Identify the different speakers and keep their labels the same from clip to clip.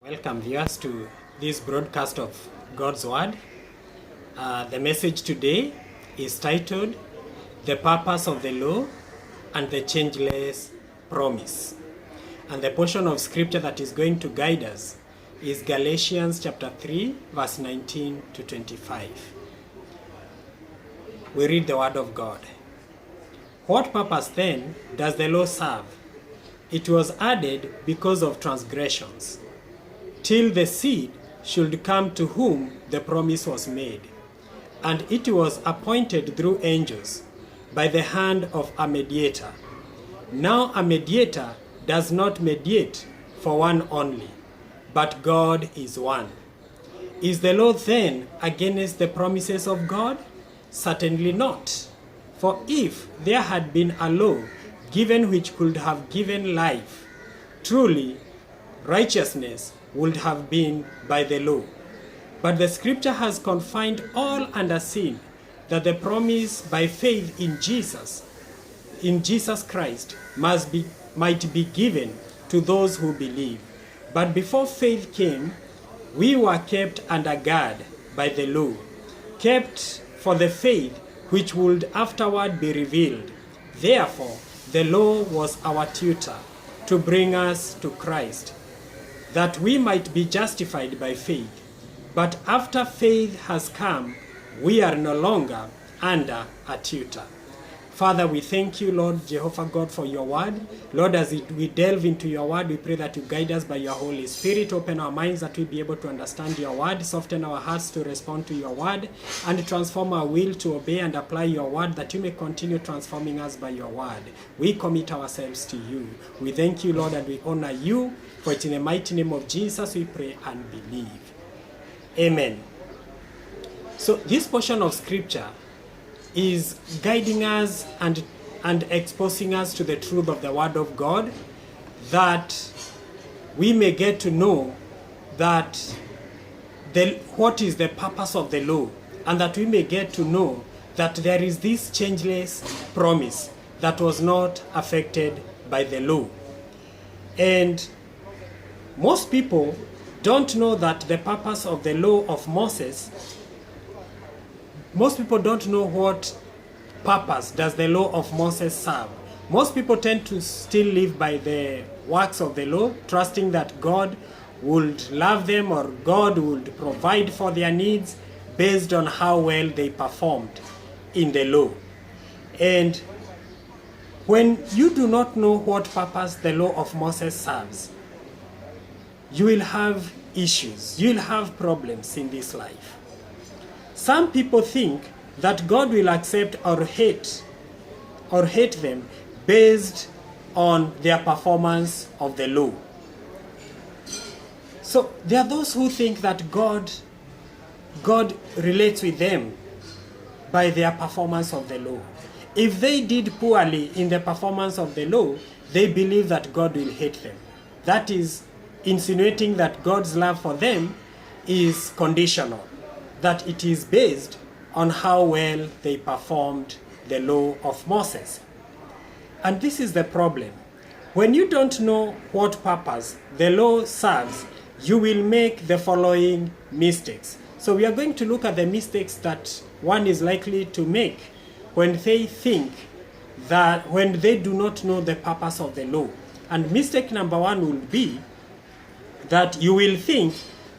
Speaker 1: Welcome viewers to this broadcast of God's Word. The message today is titled The Purpose of the Law and the Changeless Promise. And the portion of scripture that is going to guide us is Galatians chapter 3 verse 19 to 25. We read the Word of God. What purpose then does the law serve? It was added because of transgressions, till the seed should come to whom the promise was made. And it was appointed through angels by the hand of a mediator. Now a mediator does not mediate for one only, but God is one. Is the law then against the promises of God? Certainly not. For if there had been a law given which could have given life, truly righteousness would have been by the law. But the scripture has confined all under sin, that the promise by faith in Jesus Christ might be given to those who believe. But before faith came, we were kept under guard by the law, kept for the faith which would afterward be revealed. Therefore, the law was our tutor to bring us to Christ, that we might be justified by faith. But after faith has come, we are no longer under a tutor. Father, we thank you, Lord Jehovah God, for your word. Lord, as we delve into your word, we pray that you guide us by your Holy Spirit. Open our minds that we be able to understand your word. Soften our hearts to respond to your word. And transform our will to obey and apply your word, that you may continue transforming us by your word. We commit ourselves to you. We thank you, Lord, and we honor you. For it's in the mighty name of Jesus we pray and believe. Amen. So this portion of scripture is guiding us and exposing us to the truth of the Word of God, that we may get to know that what is the purpose of the law, and that we may get to know that there is this changeless promise that was not affected by the law. And most people don't know that the purpose of the law of Moses. Most people don't know what purpose does the law of Moses serve. Most people tend to still live by the works of the law, trusting that God would love them or God would provide for their needs based on how well they performed in the law. And when you do not know what purpose the law of Moses serves, you will have issues, you will have problems in this life. Some people think that God will accept or hate them based on their performance of the law. So there are those who think that God relates with them by their performance of the law. If they did poorly in the performance of the law, they believe that God will hate them. That is insinuating that God's love for them is conditional, that it is based on how well they performed the law of Moses. And this is the problem. When you don't know what purpose the law serves, you will make the following mistakes. So we are going to look at the mistakes that one is likely to make when they think that, when they do not know the purpose of the law. And mistake number one will be that you will think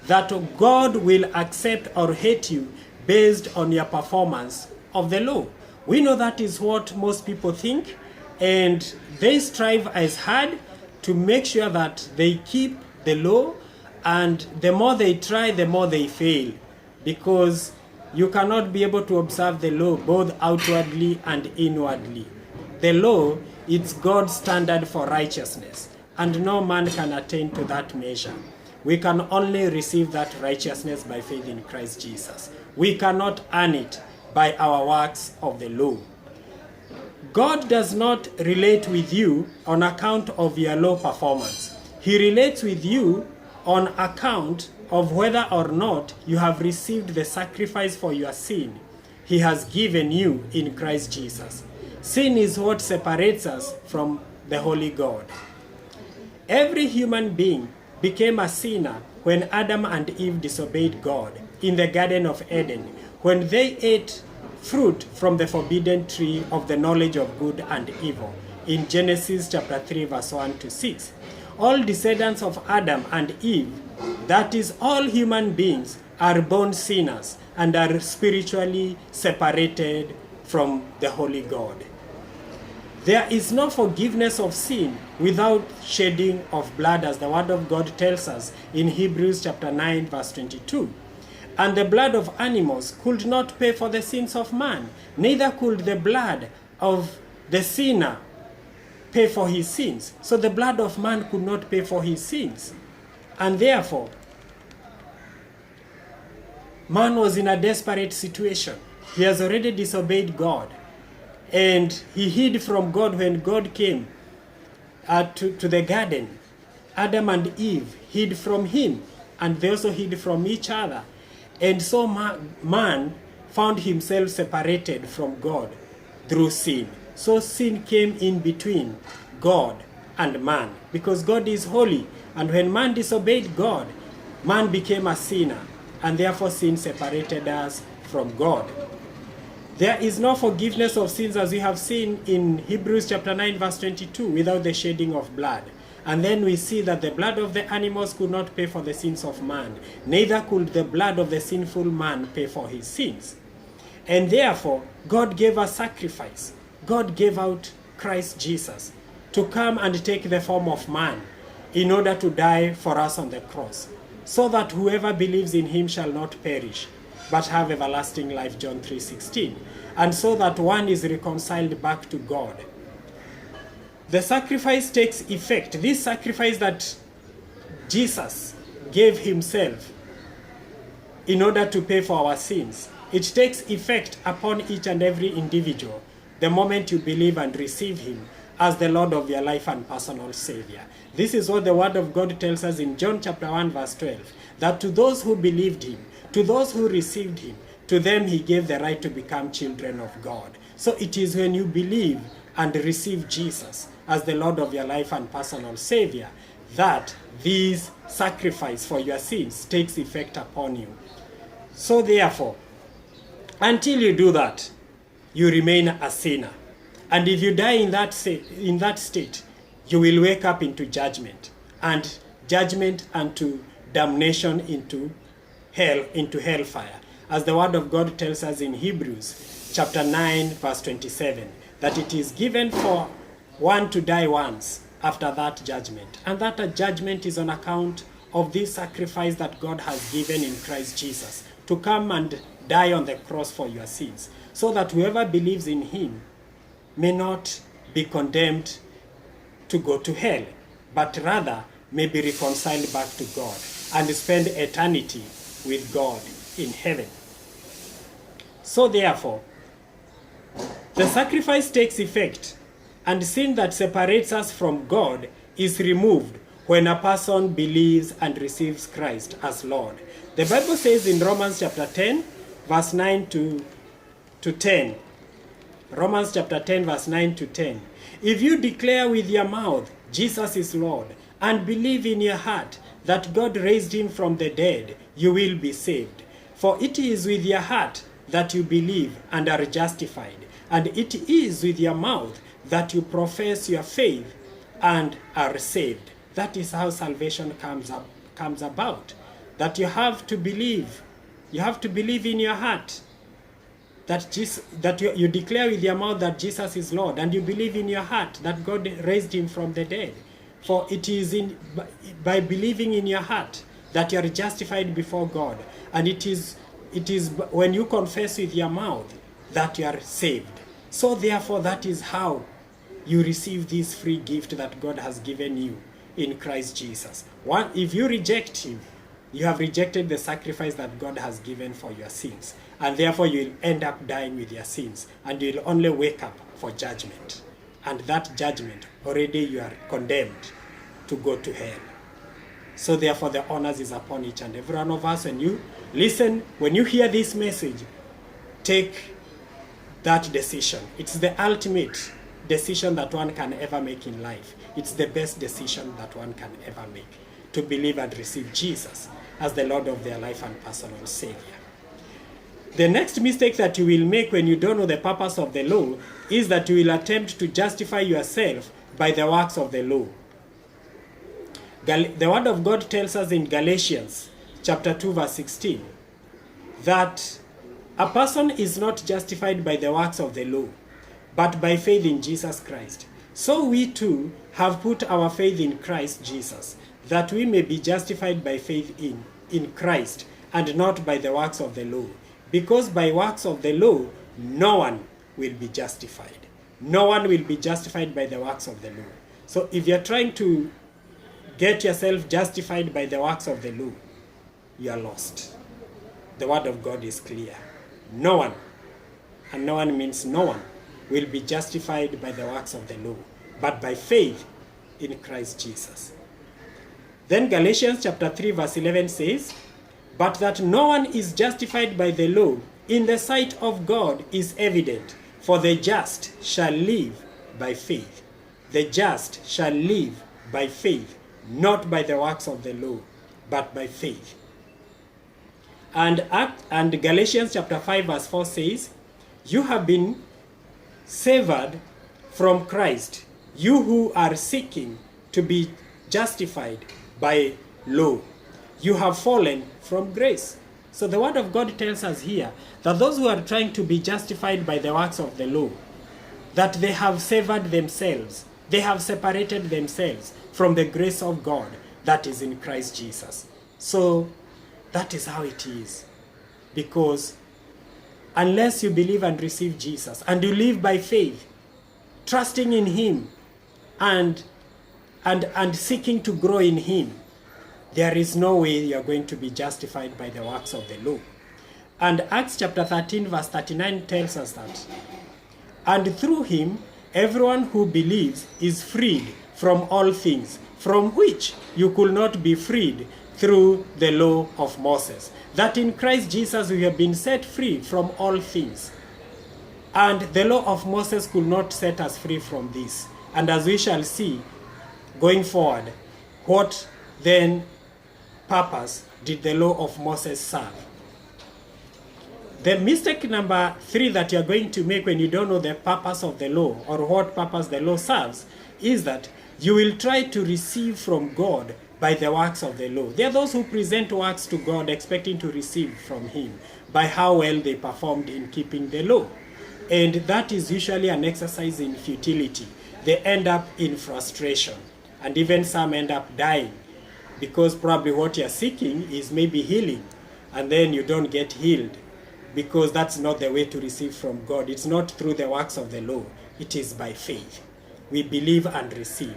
Speaker 1: that God will accept or hate you based on your performance of the law. We know that is what most people think, and they strive as hard to make sure that they keep the law, and the more they try, the more they fail, because you cannot be able to observe the law both outwardly and inwardly. The law, it's God's standard for righteousness, and no man can attain to that measure. We can only receive that righteousness by faith in Christ Jesus. We cannot earn it by our works of the law. God does not relate with you on account of your law performance. He relates with you on account of whether or not you have received the sacrifice for your sin He has given you in Christ Jesus. Sin is what separates us from the Holy God. Every human being became a sinner when Adam and Eve disobeyed God in the Garden of Eden, when they ate fruit from the forbidden tree of the knowledge of good and evil, in Genesis chapter 3, verse 1 to 6. All descendants of Adam and Eve, that is, all human beings, are born sinners and are spiritually separated from the Holy God. There is no forgiveness of sin without shedding of blood, as the Word of God tells us in Hebrews chapter 9, verse 22. And the blood of animals could not pay for the sins of man, neither could the blood of the sinner pay for his sins. So the blood of man could not pay for his sins. And therefore, man was in a desperate situation. He has already disobeyed God. And he hid from God when God came to the garden. Adam and Eve hid from him, and they also hid from each other. And so man found himself separated from God through sin. So sin came in between God and man, because God is holy. And when man disobeyed God, man became a sinner, and therefore sin separated us from God. There is no forgiveness of sins, as we have seen in Hebrews chapter 9, verse 22, without the shedding of blood. And then we see that the blood of the animals could not pay for the sins of man, neither could the blood of the sinful man pay for his sins. And therefore, God gave a sacrifice. God gave out Christ Jesus to come and take the form of man in order to die for us on the cross, so that whoever believes in him shall not perish, but have everlasting life, John 3:16. And so that one is reconciled back to God. The sacrifice takes effect. This sacrifice that Jesus gave himself in order to pay for our sins, it takes effect upon each and every individual the moment you believe and receive him as the Lord of your life and personal Savior. This is what the Word of God tells us in John chapter 1, verse 12, that to those who believed him, to those who received him, to them he gave the right to become children of God. So it is when you believe and receive Jesus as the Lord of your life and personal Savior that this sacrifice for your sins takes effect upon you. So therefore, until you do that, you remain a sinner. And if you die in that state, you will wake up into judgment, and judgment unto damnation into hell, into hellfire. As the Word of God tells us in Hebrews chapter 9, verse 27, that it is given for one to die once, after that judgment. And that judgment is on account of this sacrifice that God has given in Christ Jesus to come and die on the cross for your sins, so that whoever believes in him may not be condemned to go to hell, but rather may be reconciled back to God and spend eternity with God in heaven. So therefore, the sacrifice takes effect, and sin that separates us from God is removed when a person believes and receives Christ as Lord. The Bible says in Romans chapter 10, verse 9 to 10, Romans chapter 10, verse 9 to 10. If you declare with your mouth Jesus is Lord, and believe in your heart that God raised him from the dead, you will be saved. For it is with your heart that you believe and are justified, and it is with your mouth that you profess your faith and are saved. That is how salvation comes about. That you have to believe. You have to believe in your heart that you declare with your mouth that Jesus is Lord, and you believe in your heart that God raised him from the dead. For it is by believing in your heart that you are justified before God, and it is when you confess with your mouth that you are saved. So therefore, that is how you receive this free gift that God has given you in Christ Jesus. One, if you reject him, you have rejected the sacrifice that God has given for your sins, and therefore you will end up dying with your sins, and you will only wake up for judgment. And that judgment, already you are condemned to go to hell. So therefore the onus is upon each and every one of us. When you listen, when you hear this message, take that decision. It's the ultimate decision that one can ever make in life. It's the best decision that one can ever make. to believe and receive Jesus as the Lord of their life and personal Savior. The next mistake that you will make when you don't know the purpose of the law is that you will attempt to justify yourself by the works of the law. The Word of God tells us in Galatians chapter 2 verse 16 that a person is not justified by the works of the law, but by faith in Jesus Christ. So we too have put our faith in Christ Jesus, that we may be justified by faith in Christ, and not by the works of the law. Because by works of the law, no one will be justified. No one will be justified by the works of the law. So if you're trying to get yourself justified by the works of the law, you are lost. The Word of God is clear. No one, and no one means no one, will be justified by the works of the law, but by faith in Christ Jesus. Then Galatians chapter 3 verse 11 says, "But that no one is justified by the law in the sight of God is evident, for the just shall live by faith." The just shall live by faith, not by the works of the law, but by faith. And Galatians chapter 5 verse 4 says, "You have been severed from Christ, you who are seeking to be justified by law. You have fallen from grace." So the Word of God tells us here that those who are trying to be justified by the works of the law, that they have severed themselves, they have separated themselves from the grace of God that is in Christ Jesus. So that is how it is. Because unless you believe and receive Jesus, and you live by faith, trusting in Him, and seeking to grow in Him, there is no way you are going to be justified by the works of the law. And Acts chapter 13 verse 39 tells us that, "And through Him, everyone who believes is freed from all things, from which you could not be freed through the law of Moses." That in Christ Jesus we have been set free from all things. And the law of Moses could not set us free from this. And as we shall see going forward, what then purpose did the law of Moses serve? The mistake number 3 that you're going to make when you don't know the purpose of the law or what purpose the law serves is that you will try to receive from God by the works of the law. There are those who present works to God expecting to receive from Him by how well they performed in keeping the law. And that is usually an exercise in futility. They end up in frustration, and even some end up dying because probably what you're seeking is maybe healing, and then you don't get healed because that's not the way to receive from God. It's not through the works of the law. It is by faith. We believe and receive.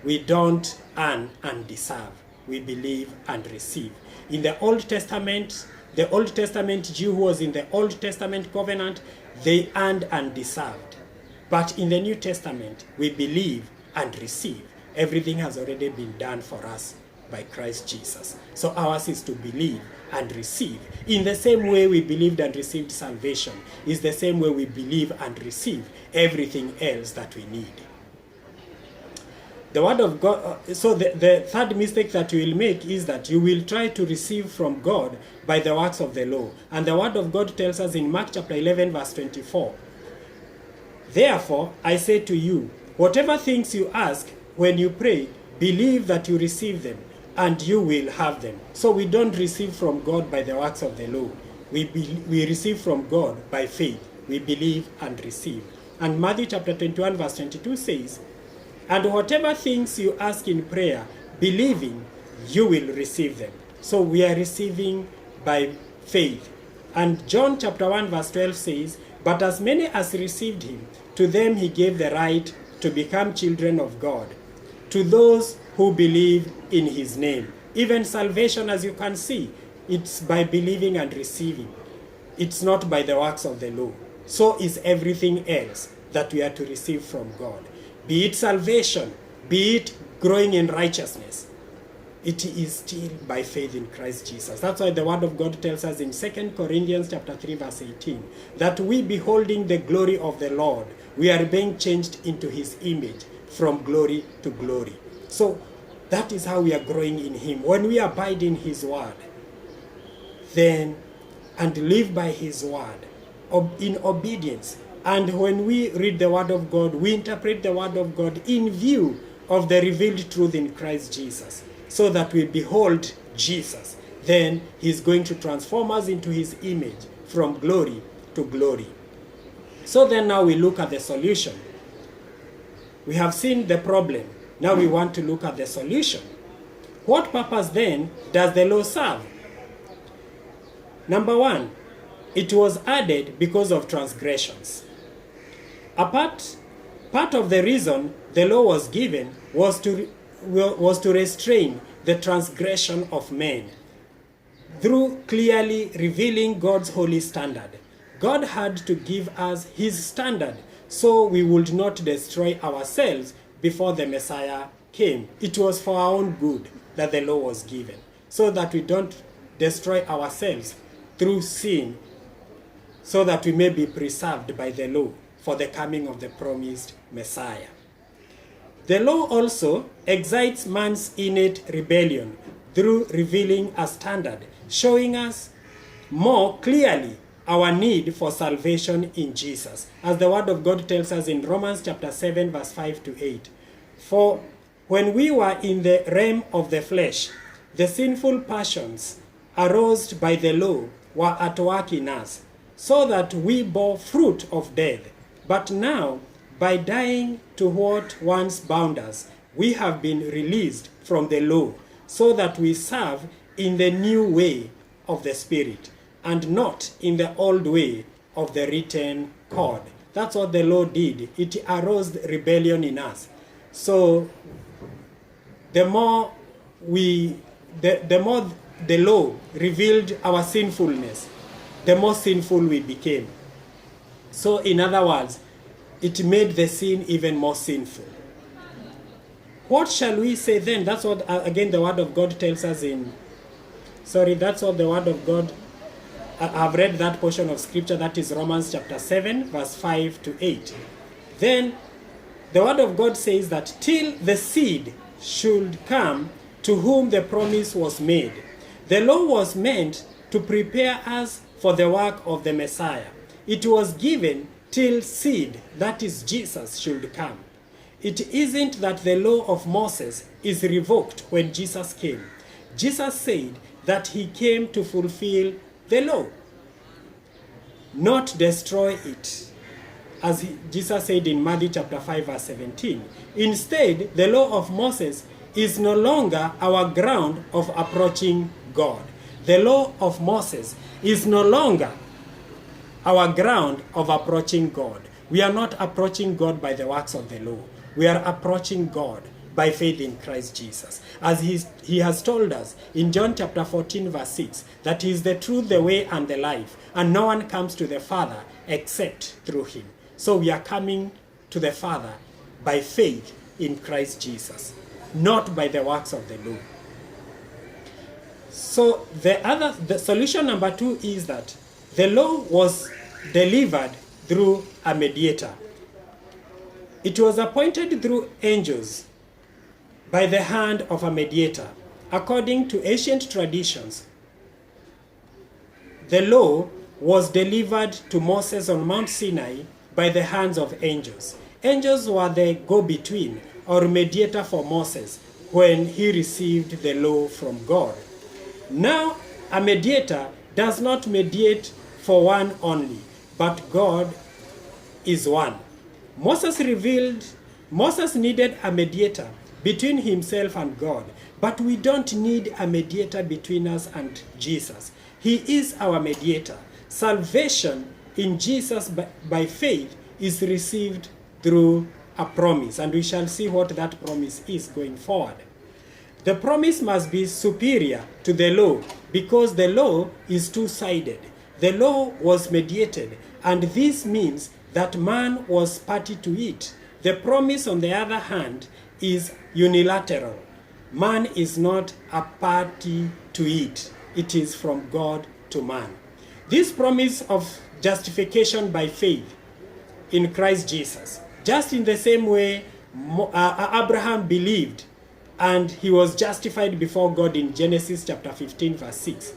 Speaker 1: We don't earn and deserve. We believe and receive. In the Old Testament Jew who was in the Old Testament covenant, they earned and deserved. But in the New Testament, we believe and receive. Everything has already been done for us by Christ Jesus. So ours is to believe and receive. In the same way we believed and received salvation, is the same way we believe and receive everything else that we need. The Word of God, so the third mistake that you will make is that you will try to receive from God by the works of the law. And the Word of God tells us in Mark chapter 11 verse 24, "Therefore I say to you, whatever things you ask when you pray, believe that you receive them, and you will have them." So we don't receive from God by the works of the law. We receive from God by faith. We believe and receive. And Matthew chapter 21 verse 22 says, "And whatever things you ask in prayer, believing, you will receive them." So we are receiving by faith. And John chapter 1 verse 12 says, "But as many as received Him, to them He gave the right to become children of God, to those who believe in His name." Even salvation, as you can see, it's by believing and receiving. It's not by the works of the law. So is everything else that we are to receive from God. Be it salvation, be it growing in righteousness, it is still by faith in Christ Jesus. That's why the Word of God tells us in 2 Corinthians chapter 3 verse 18, that we beholding the glory of the Lord, we are being changed into His image from glory to glory. So That is how we are growing in him. When we abide in his word, then, and live by his word, in obedience, and when we read the word of God, we interpret the word of God in view of the revealed truth in Christ Jesus, so that we behold Jesus, then he's going to transform us into his image from glory to glory. So then now we look at the solution. We have seen the problem. Now we want to look at the solution. What purpose then does the law serve? Number one, it was added because of transgressions. Part of the reason the law was given was to restrain the transgression of men through clearly revealing God's holy standard. God had to give us his standard so we would not destroy ourselves before the Messiah came. It was for our own good that the law was given, so that we don't destroy ourselves through sin, so that we may be preserved by the law for the coming of the promised Messiah. The law also excites man's innate rebellion through revealing a standard, showing us more clearly our need for salvation in Jesus. As the word of God tells us in Romans chapter 7, verse 5 to 8. For when we were in the realm of the flesh, the sinful passions aroused by the law were at work in us, so that we bore fruit of death. But now, by dying to what once bound us, we have been released from the law, so that we serve in the new way of the Spirit, and not in the old way of the written code. That's what the law did. It aroused rebellion in us. So the more the law revealed our sinfulness, the more sinful we became. So in other words, it made the sin even more sinful. What shall we say then? That's what, again, the word of God tells us that's what the word of God, I've read that portion of scripture, that is Romans chapter 7, verse 5 to 8. Then the word of God says that till the seed should come to whom the promise was made. The law was meant to prepare us for the work of the Messiah. It was given till seed, that is Jesus, should come. It isn't that the law of Moses is revoked when Jesus came. Jesus said that he came to fulfill the law, not destroy it, as Jesus said in Matthew chapter 5, verse 17. Instead, the law of Moses is no longer our ground of approaching God. The law of Moses is no longer our ground of approaching God. We are not approaching God by the works of the law. We are approaching God by faith in Christ Jesus. As he has told us in John chapter 14, verse 6, that he is the truth, the way, and the life, and no one comes to the Father except through him. So we are coming to the Father by faith in Christ Jesus, not by the works of the law. So the solution number 2 is that the law was delivered through a mediator. It was appointed through angels by the hand of a mediator. According to ancient traditions, the law was delivered to Moses on Mount Sinai by the hands of angels. Angels were the go-between or mediator for Moses when he received the law from God. Now, a mediator does not mediate for one only, but God is one. Moses needed a mediator between himself and God, but we don't need a mediator between us and Jesus. He is our mediator. Salvation in Jesus by faith is received through a promise, and we shall see what that promise is going forward. The promise must be superior to the law because the law is two-sided. The law was mediated, and this means that man was party to it. The promise, on the other hand, is unilateral. Man is not a party to it. It is from God to man. This promise of justification by faith in Christ Jesus, just in the same way Abraham believed and he was justified before God in Genesis chapter 15 verse 6.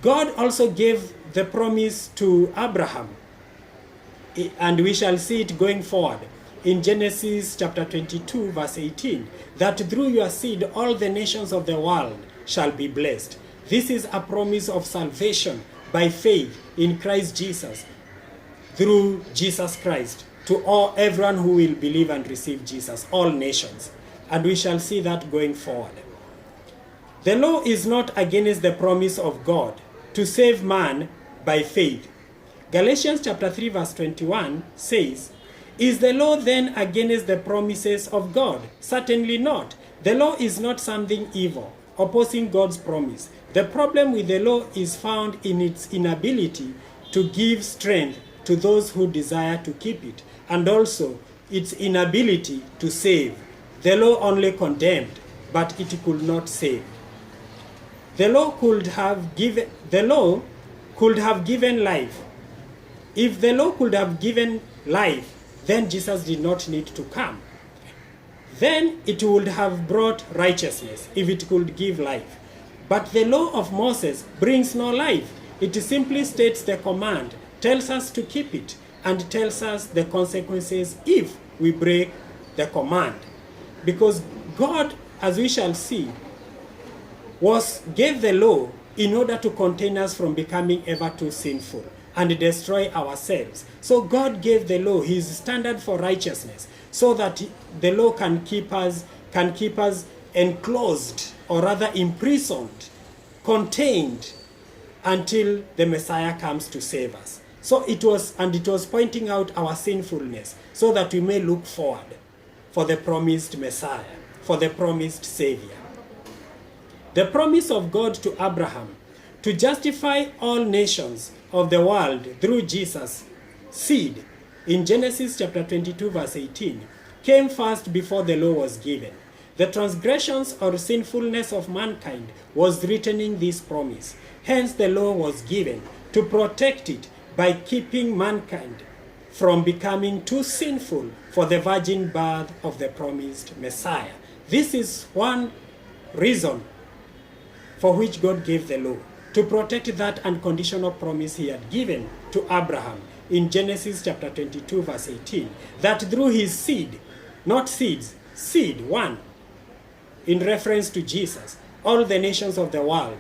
Speaker 1: God also gave the promise to Abraham, and we shall see it going forward in Genesis chapter 22 verse 18, that through your seed all the nations of the world shall be blessed. This is a promise of salvation by faith in Christ Jesus, through Jesus Christ, to everyone who will believe and receive Jesus, all nations. And we shall see that going forward. The law is not against the promise of God to save man by faith. Galatians chapter 3 verse 21 says, "Is the law then against the promises of God? Certainly not. The law is not something evil, opposing God's promise. The problem with the law is found in its inability to give strength to those who desire to keep it, and also its inability to save. The law only condemned, but it could not save." The law could have given life. If the law could have given life, then Jesus did not need to come. Then it would have brought righteousness if it could give life. But the law of Moses brings no life. It simply states the command, tells us to keep it, and tells us the consequences if we break the command. Because God, as we shall see, gave the law in order to contain us from becoming ever too sinful and destroy ourselves. So God gave the law, his standard for righteousness, so that the law can keep us enclosed, or rather imprisoned, contained, until the Messiah comes to save us. So it was pointing out our sinfulness, so that we may look forward for the promised Messiah, for the promised Savior. The promise of God to Abraham to justify all nations of the world through Jesus' seed in Genesis chapter 22 verse 18 came first before the law was given. The transgressions or sinfulness of mankind was written in this promise. Hence the law was given to protect it by keeping mankind from becoming too sinful for the virgin birth of the promised Messiah. This is one reason for which God gave the law, to protect that unconditional promise he had given to Abraham in Genesis chapter 22 verse 18, that through his seed, not seeds, seed, one, in reference to Jesus, all the nations of the world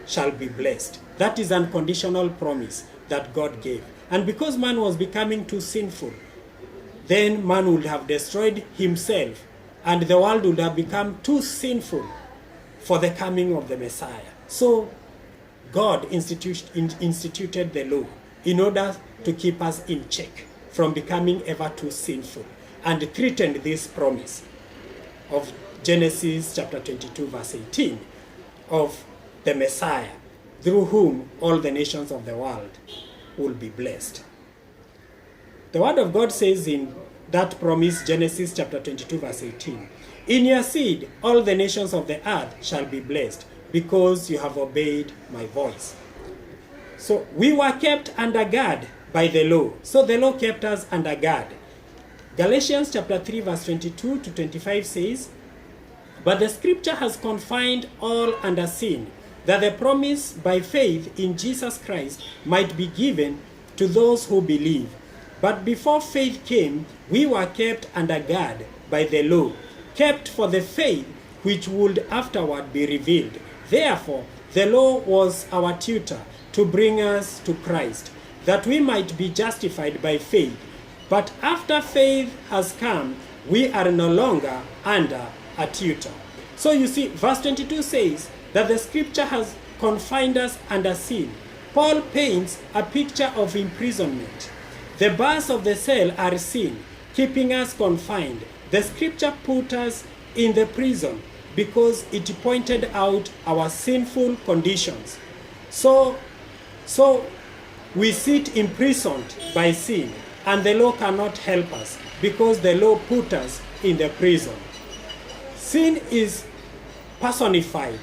Speaker 1: shall be blessed. That is unconditional promise that God gave. And because man was becoming too sinful, then man would have destroyed himself, and the world would have become too sinful for the coming of the Messiah. So God instituted the law in order to keep us in check from becoming ever too sinful, and threatened this promise of Genesis chapter 22 verse 18 of the Messiah, through whom all the nations of the world will be blessed. The word of God says in that promise, Genesis chapter 22 verse 18, "In your seed all the nations of the earth shall be blessed, because you have obeyed my voice." So we were kept under guard by the law. So the law kept us under guard. Galatians chapter 3 verse 22 to 25 says, "But the scripture has confined all under sin, that the promise by faith in Jesus Christ might be given to those who believe. But before faith came, we were kept under guard by the law, kept for the faith which would afterward be revealed. Therefore, the law was our tutor to bring us to Christ, that we might be justified by faith. But after faith has come, we are no longer under a tutor." So you see, verse 22 says that the scripture has confined us under sin. Paul paints a picture of imprisonment. The bars of the cell are sin, keeping us confined. The scripture put us in the prison because it pointed out our sinful conditions. So we sit imprisoned by sin, and the law cannot help us because the law put us in the prison. Sin is personified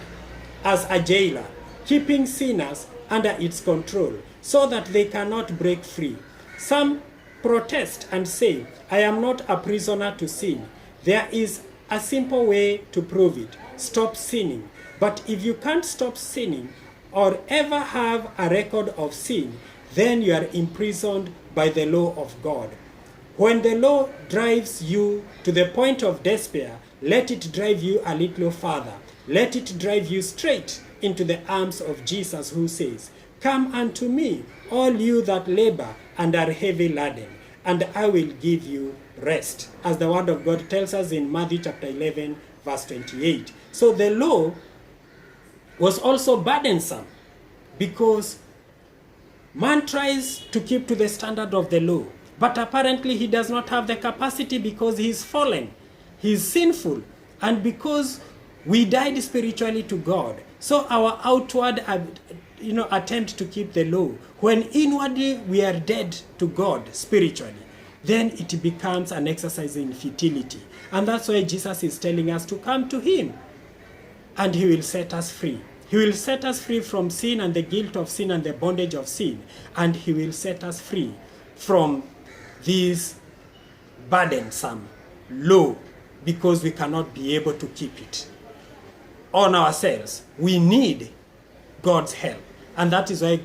Speaker 1: as a jailer, keeping sinners under its control so that they cannot break free. Some protest and say, "I am not a prisoner to sin. There is a simple way to prove it. Stop sinning. But if you can't stop sinning or ever have a record of sin, then you are imprisoned by the law of God. When the law drives you to the point of despair, let it drive you a little further. Let it drive you straight into the arms of Jesus, who says, "Come unto me, all you that labor and are heavy laden, and I will give you rest," as the word of God tells us in Matthew chapter 11, verse 28. So the law was also burdensome because man tries to keep to the standard of the law, but apparently he does not have the capacity because he is fallen, he is sinful, and because we died spiritually to God. So our outward attempt to keep the law, when inwardly we are dead to God spiritually, then it becomes an exercise in futility. And that's why Jesus is telling us to come to him, and he will set us free. He will set us free from sin and the guilt of sin and the bondage of sin, and he will set us free from this burdensome law, because we cannot be able to keep it on ourselves. We need God's help, and that is why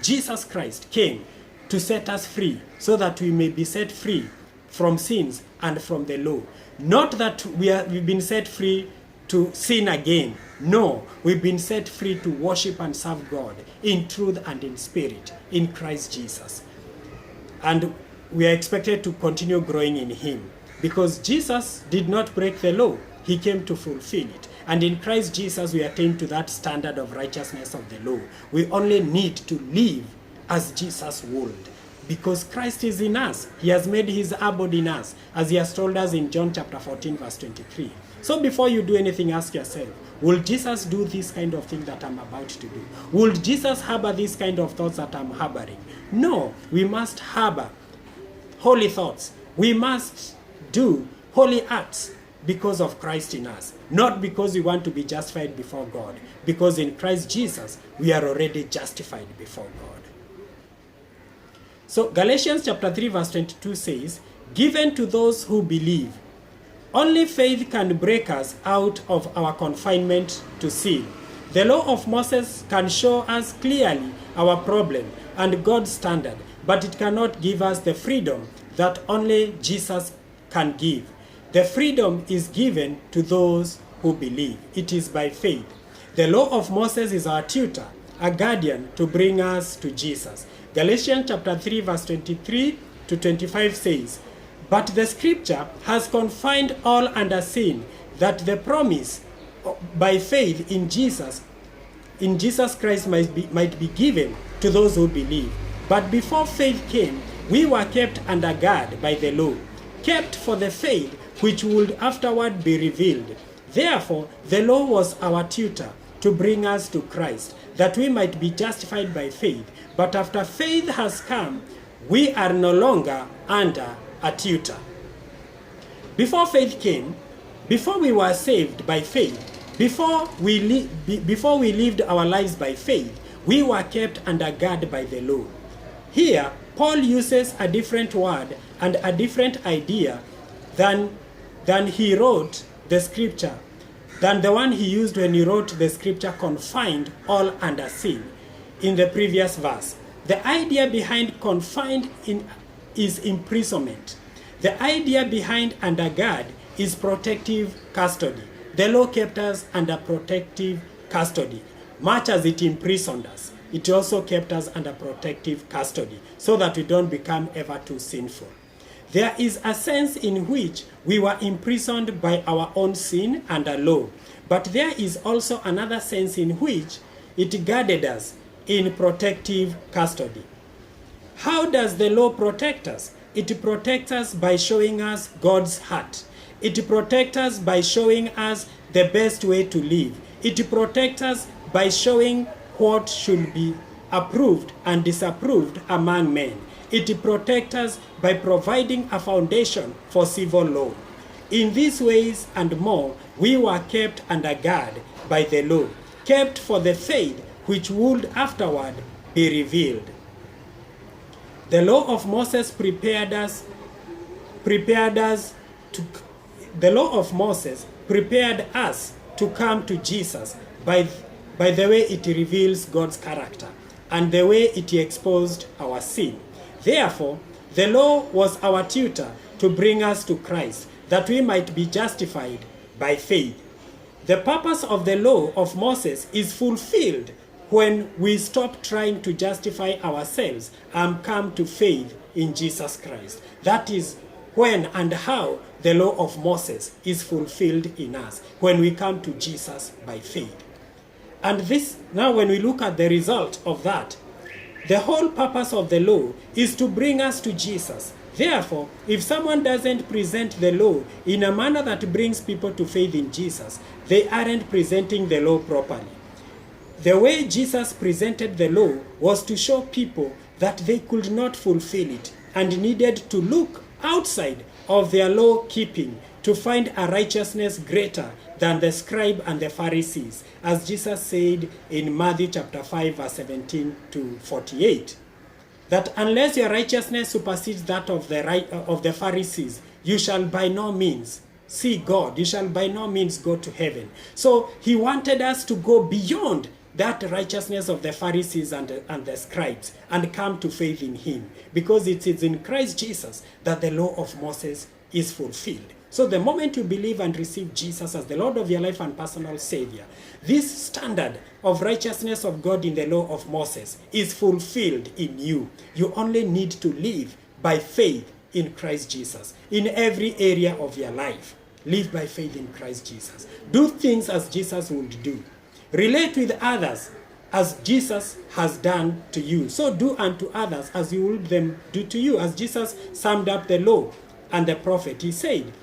Speaker 1: Jesus Christ came to set us free, so that we may be set free from sins and from the law. Not that we've been set free to sin again. No, we've been set free to worship and serve God in truth and in spirit in Christ Jesus. And we are expected to continue growing in him, because Jesus did not break the law. He came to fulfill it. And in Christ Jesus, we attain to that standard of righteousness of the law. We only need to live as Jesus would, because Christ is in us. He has made his abode in us, as he has told us in John chapter 14, verse 23. So before you do anything, ask yourself, will Jesus do this kind of thing that I'm about to do? Will Jesus harbor this kind of thoughts that I'm harboring? No, we must harbor holy thoughts. We must do holy acts because of Christ in us, not because we want to be justified before God, because in Christ Jesus we are already justified before God. So Galatians chapter 3 verse 22 says, "Given to those who believe." Only faith can break us out of our confinement to sin. The law of Moses can show us clearly our problem and God's standard, but it cannot give us the freedom that only Jesus can give. The freedom is given to those who believe. It is by faith. The law of Moses is our tutor, a guardian to bring us to Jesus. Galatians chapter 3 verse 23 to 25 says, "But the scripture has confined all under sin, that the promise by faith in Jesus Christ might be given to those who believe. But before faith came, we were kept under guard by the law, kept for the faith which would afterward be revealed. Therefore, the law was our tutor to bring us to Christ, that we might be justified by faith. But after faith has come, we are no longer under a tutor." Before faith came, before we were saved by faith, before we lived our lives by faith, we were kept under guard by the law. Here, Paul uses a different word and a different idea than he wrote the scripture, than the one he used when he wrote the scripture, "confined all under sin," in the previous verse. The idea behind confined is imprisonment. The idea behind under guard is protective custody. The law kept us under protective custody. Much as it imprisoned us, it also kept us under protective custody, so that we don't become ever too sinful. There is a sense in which we were imprisoned by our own sin under law, but there is also another sense in which it guarded us in protective custody. How does the law protect us? It protects us by showing us God's heart. It protects us by showing us the best way to live. It protects us by showing what should be approved and disapproved among men. It protects us by providing a foundation for civil law. In these ways and more, we were kept under guard by the law, kept for the faith which would afterward be revealed. The law of Moses prepared us the law of Moses prepared us to come to Jesus by the way it reveals God's character and the way it exposed our sin. Therefore, the law was our tutor to bring us to Christ, that we might be justified by faith. The purpose of the law of Moses is fulfilled when we stop trying to justify ourselves and come to faith in Jesus Christ. That is when and how the law of Moses is fulfilled in us, when we come to Jesus by faith. And this, now when we look at the result of that, the whole purpose of the law is to bring us to Jesus. Therefore, if someone doesn't present the law in a manner that brings people to faith in Jesus, they aren't presenting the law properly. The way Jesus presented the law was to show people that they could not fulfill it and needed to look outside of their law keeping to find a righteousness greater than the scribe and the Pharisees, as Jesus said in Matthew chapter 5, verse 17 to 48. That unless your righteousness supersedes that of the Pharisees, you shall by no means see God. You shall by no means go to heaven. So he wanted us to go beyond that righteousness of the Pharisees and the scribes and come to faith in him, because it is in Christ Jesus that the law of Moses is fulfilled. So the moment you believe and receive Jesus as the Lord of your life and personal Savior, this standard of righteousness of God in the law of Moses is fulfilled in you. You only need to live by faith in Christ Jesus in every area of your life. Live by faith in Christ Jesus. Do things as Jesus would do. Relate with others as Jesus has done to you. So do unto others as you would them do to you. As Jesus summed up the law and the prophet, he said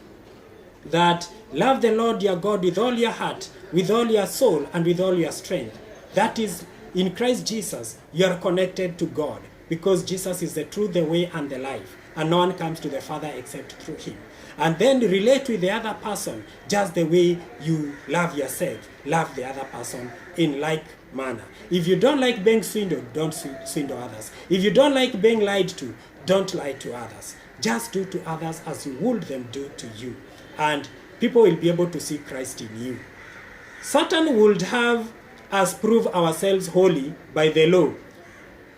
Speaker 1: that love the Lord your God with all your heart, with all your soul, and with all your strength. That is, in Christ Jesus, you are connected to God, because Jesus is the truth, the way, and the life, and no one comes to the Father except through him. And then relate with the other person just the way you love yourself. Love the other person in like manner. If you don't like being swindled, don't swindle others. If you don't like being lied to, don't lie to others. Just do to others as you would them do to you. And people will be able to see Christ in you. Satan would have us prove ourselves holy by the law,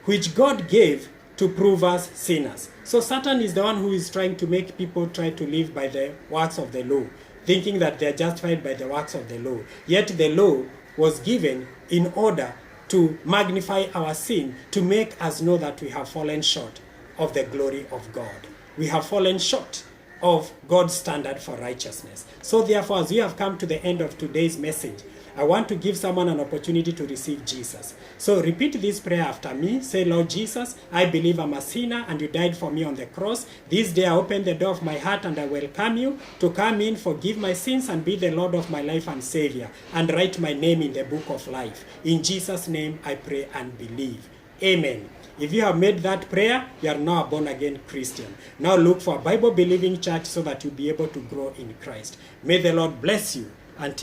Speaker 1: which God gave to prove us sinners. So Satan is the one who is trying to make people try to live by the works of the law, thinking that they are justified by the works of the law. Yet the law was given in order to magnify our sin, to make us know that we have fallen short of the glory of God. We have fallen short of God's standard for righteousness. So therefore, as we have come to the end of today's message, I want to give someone an opportunity to receive Jesus. So repeat this prayer after me. Say, Lord Jesus, I believe I'm a sinner and you died for me on the cross. This day I open the door of my heart and I welcome you to come in, forgive my sins, and be the Lord of my life and Savior, and write my name in the book of life. In Jesus' name I pray and believe. Amen. If you have made that prayer, you are now a born-again Christian. Now look for a Bible-believing church so that you'll be able to grow in Christ. May the Lord bless you